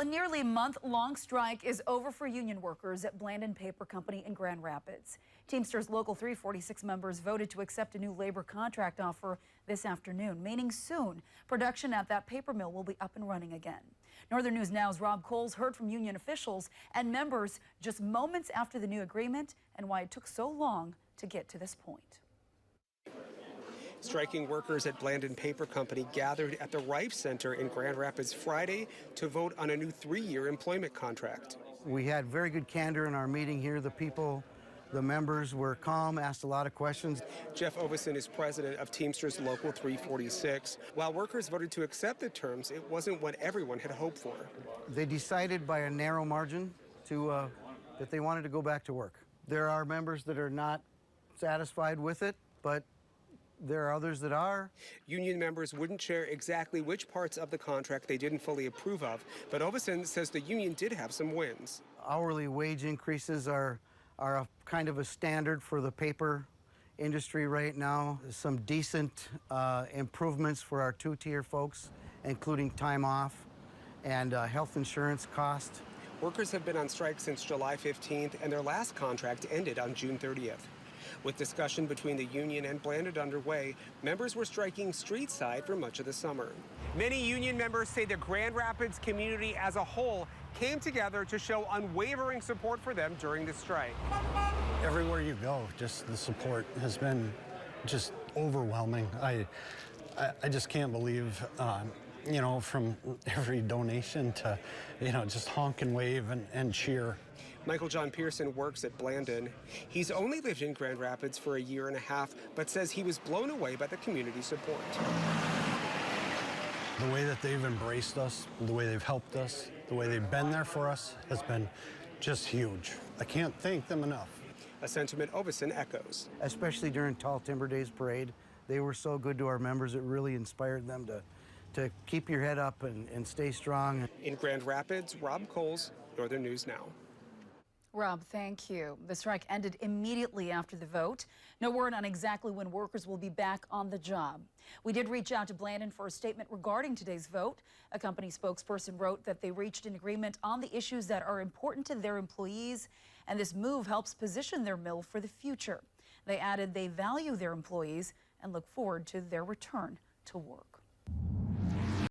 Well, a nearly month-long strike is over for union workers at Blandin Paper Company in Grand Rapids. Teamsters Local 346 members voted to accept a new labor contract offer this afternoon, meaning soon production at that paper mill will be up and running again. Northern News Now's Rob Coles heard from union officials and members just moments after the new agreement and why it took so long to get to this point. Striking workers at Blandin Paper Company gathered at the Rife Center in Grand Rapids Friday to vote on a new 3-year employment contract. We had very good candor in our meeting here. The members were calm, asked a lot of questions. Jeff Ovison is president of Teamsters Local 346. While workers voted to accept the terms, it wasn't what everyone had hoped for. They decided by a narrow margin that they wanted to go back to work. There are members that are not satisfied with it, but there are others that are. Union members wouldn't share exactly which parts of the contract they didn't fully approve of, but Ovison says the union did have some wins. Hourly wage increases are a kind of a standard for the paper industry right now. Some decent improvements for our two-tier folks, including time off and health insurance cost. Workers have been on strike since July 15th, and their last contract ended on June 30th. With discussion between the union and Blandin underway, members were striking street side for much of the summer. Many union members say the Grand Rapids community as a whole came together to show unwavering support for them during the strike. Everywhere you go, just the support has been just overwhelming. I just can't believe, you know, from every donation to, you know, just honk and wave and cheer. Michael John Pearson works at Blandin. He's only lived in Grand Rapids for a year and a half, but says he was blown away by the community support. The way that they've embraced us, the way they've helped us, the way they've been there for us has been just huge. I can't thank them enough. A sentiment Ovison echoes. Especially during Tall Timber Days parade, they were so good to our members. It really inspired them to keep your head up and stay strong. In Grand Rapids, Rob Coles, Northern News Now. Rob, thank you. The strike ended immediately after the vote. No word on exactly when workers will be back on the job. We did reach out to Blandin for a statement regarding today's vote. A company spokesperson wrote that they reached an agreement on the issues that are important to their employees, and this move helps position their mill for the future. They added they value their employees and look forward to their return to work.